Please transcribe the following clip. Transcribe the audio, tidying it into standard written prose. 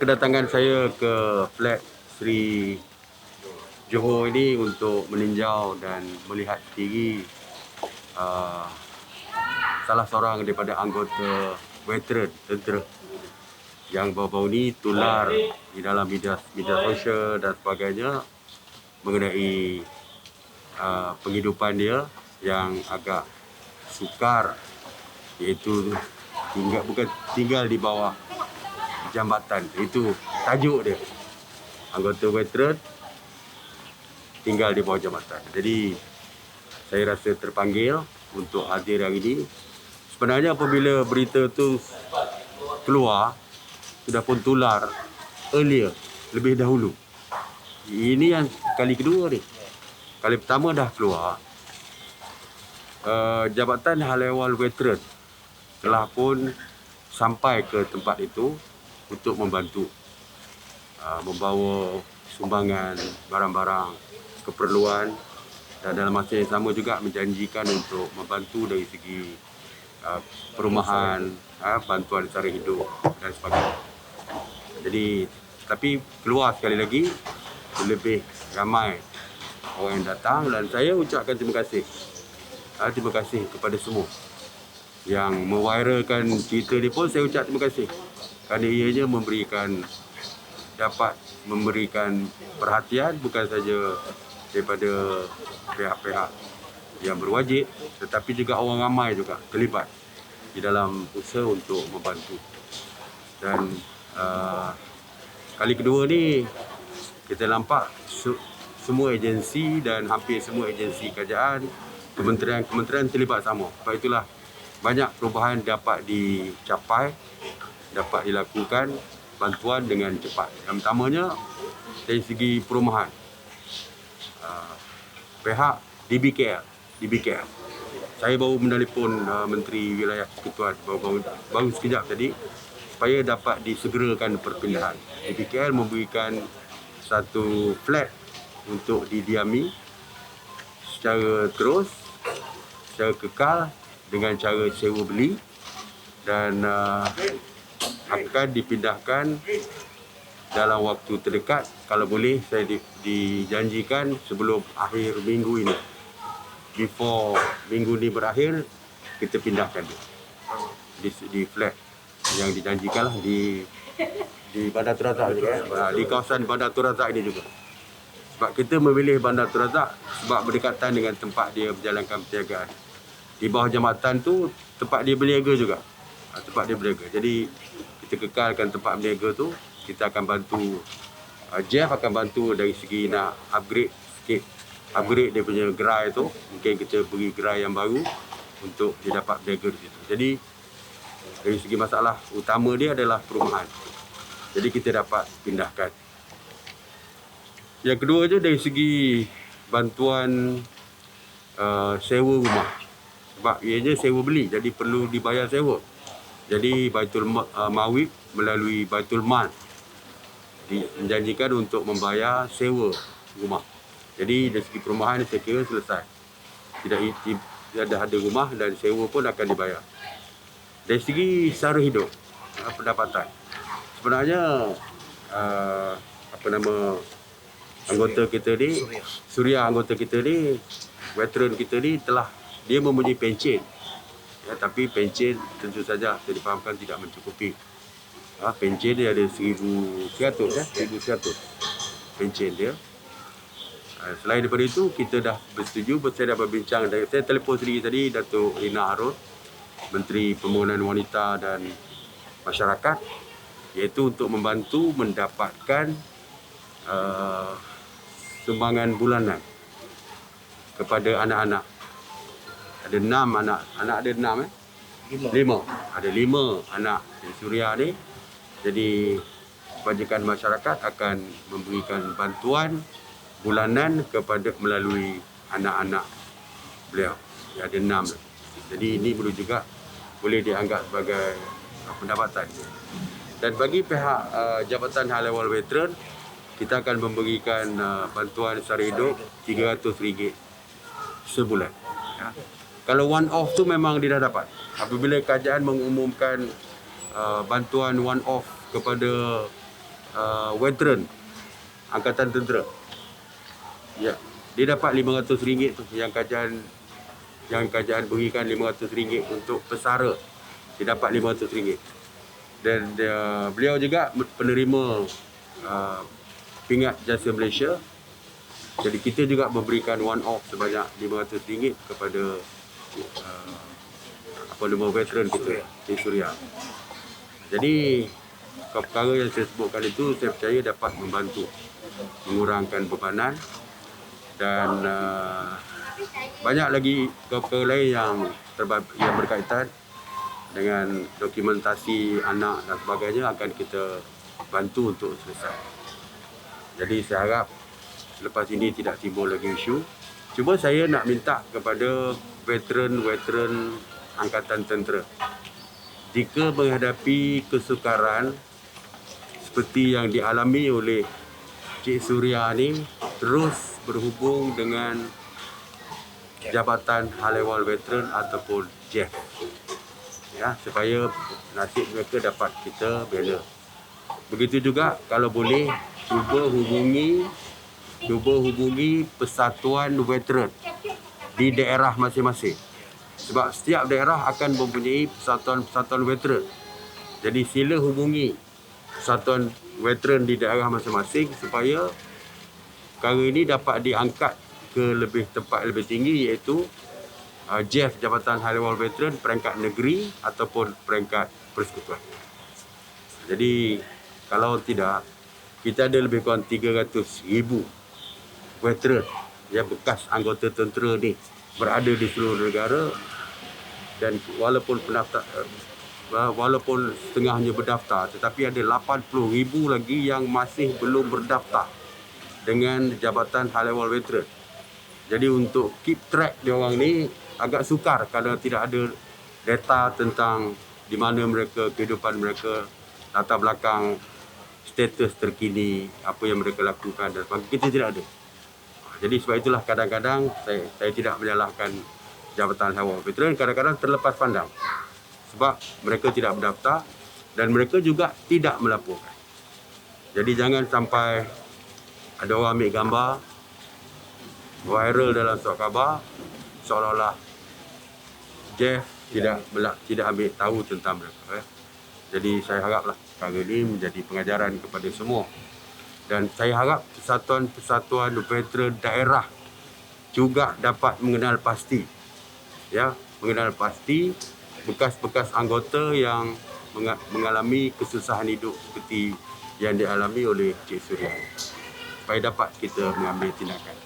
Kedatangan saya ke flat Sri Johor ini untuk meninjau dan melihat sendiri salah seorang daripada anggota veteran tentera yang baru-baru ini tular di dalam media sosial dan sebagainya mengenai penghidupan dia yang agak sukar, iaitu tinggal di bawah jambatan. Itu tajuk dia, anggota veteran tinggal di bawah jambatan. Jadi saya rasa terpanggil untuk hadir hari ini. Sebenarnya apabila berita tu keluar, sudah pun tular earlier, lebih dahulu. Ini yang kali kedua ni. Kali pertama dah keluar, Jabatan Hal Ehwal Veteran telah pun sampai ke tempat itu untuk membantu, membawa sumbangan barang-barang keperluan, dan dalam masa yang sama juga menjanjikan untuk membantu dari segi perumahan, bantuan sara hidup dan sebagainya. Jadi, tapi keluar sekali lagi, lebih ramai orang yang datang, dan saya ucapkan terima kasih. Terima kasih kepada semua yang meviralkan cerita ni pun. Saya ucap terima kasih kerana ianya dapat memberikan perhatian bukan saja daripada pihak-pihak yang berwajib, tetapi juga orang ramai juga terlibat di dalam usaha untuk membantu. Dan kali kedua ni kita nampak semua agensi dan hampir semua agensi kerajaan, kementerian terlibat sama. Sebab itulah banyak perubahan dapat dicapai, dapat dilakukan bantuan dengan cepat. Yang pertamanya dari segi perumahan, pihak DBKL. Saya baru menelpon Menteri Wilayah Persekutuan baru sekejap tadi supaya dapat disegerakan perpindahan. DBKL memberikan satu flat untuk didiami secara terus, secara kekal, dengan cara sewa beli, dan akan dipindahkan dalam waktu terdekat. Kalau boleh, saya dijanjikan sebelum akhir minggu ini. Before minggu ini berakhir, kita pindahkan dia di flat yang dijanjikan lah di Bandar Tun Razak juga, di kawasan Bandar Tun Razak ini juga. Sebab kita memilih Bandar Tun Razak sebab berdekatan dengan tempat dia berjalankan perniagaan. Di bawah jambatan tu tempat dia berniaga juga. Tempat dia berniaga. Jadi kita kekalkan tempat berniaga tu. Kita akan bantu, Jeff akan bantu dari segi nak upgrade sikit. Upgrade dia punya gerai tu. Mungkin kita beri gerai yang baru untuk dia dapat berniaga di situ. Jadi dari segi masalah utama dia adalah perumahan. Jadi kita dapat pindahkan. Yang kedua je dari segi bantuan sewa rumah. Sebab ianya sewa beli, jadi perlu dibayar sewa. Jadi Baitul Mawib melalui Baitul Mal menjanjikan untuk membayar sewa rumah. Jadi dari segi perumahan saya kira selesai. Tidak ada rumah dan sewa pun akan dibayar. Dari segi sara hidup, pendapatan, sebenarnya anggota kita ni, Suria anggota kita ni, veteran kita ni dia mempunyai pencen. Tapi pencen tentu saja saya difahamkan tidak mencukupi. Pencen dia ada 1,100 pencen dia. Selain daripada itu, kita dah bersetuju, saya dah berbincang, saya telefon sendiri tadi Datuk Rina Harun, Menteri Pembangunan Wanita dan Masyarakat, iaitu untuk membantu mendapatkan sumbangan bulanan kepada anak-anak. Ada 6 anak ada 6 5. Ada 5 anak di Suria ni. Jadi kebajikan masyarakat akan memberikan bantuan bulanan kepada melalui anak-anak beliau. Ada 6. Jadi ini boleh dianggap sebagai pendapatan. Dan bagi pihak Jabatan Hal Ehwal Veteran, kita akan memberikan bantuan sara hidup RM300 sebulan. Kalau one off tu memang dia dah dapat. Apabila kerajaan mengumumkan bantuan one off kepada veteran Angkatan Tentera. Ya, dia dapat RM500 tu, yang kerajaan berikan RM500 untuk pesara. Dia dapat RM500. Dan beliau juga penerima pingat jasa Malaysia. Jadi kita juga memberikan one off sebanyak RM500 kepada veteran kita di Suria. Jadi perkara yang saya sebutkan itu, saya percaya dapat membantu mengurangkan bebanan. Dan banyak lagi perkara lain yang berkaitan dengan dokumentasi anak dan sebagainya akan kita bantu untuk selesai. Jadi saya harap selepas ini tidak timbul lagi isu. Cuma saya nak minta kepada veteran Angkatan Tentera, jika menghadapi kesukaran seperti yang dialami oleh Cik Suria ni, terus berhubung dengan Jabatan Hal Ehwal Veteran ataupun JEF, ya, supaya nasib mereka dapat kita bela. Begitu juga kalau boleh cuba hubungi persatuan veteran di daerah masing-masing. Sebab setiap daerah akan mempunyai persatuan veteran. Jadi sila hubungi persatuan veteran di daerah masing-masing supaya perkara ini dapat diangkat ke tempat lebih tinggi, iaitu JEF, Jabatan Hal Ehwal Veteran, peringkat negeri ataupun peringkat persekutuan. Jadi kalau tidak, kita ada lebih kurang 300,000 veteran yang bekas anggota tentera ni berada di seluruh negara. Dan walaupun setengahnya berdaftar, tetapi ada 80,000 lagi yang masih belum berdaftar dengan Jabatan Hal Ehwal Veteran. Jadi untuk keep track dia orang ni agak sukar kalau tidak ada data tentang di mana mereka, kehidupan mereka, latar belakang, status terkini, apa yang mereka lakukan dan sebagainya. Kita tidak ada. Jadi sebab itulah kadang-kadang saya tidak menyalahkan Jabatan Hal Ehwal Veteran, kadang-kadang terlepas pandang sebab mereka tidak berdaftar dan mereka juga tidak melaporkan. Jadi jangan sampai ada orang ambil gambar viral dalam surat khabar seolah-olah JEF tidak ambil tahu tentang mereka. Jadi saya haraplah perkara ini menjadi pengajaran kepada semua. Dan saya harap persatuan veteran daerah juga dapat mengenal pasti, bekas-bekas anggota yang mengalami kesusahan hidup seperti yang dialami oleh Cik Suria, supaya dapat kita mengambil tindakan.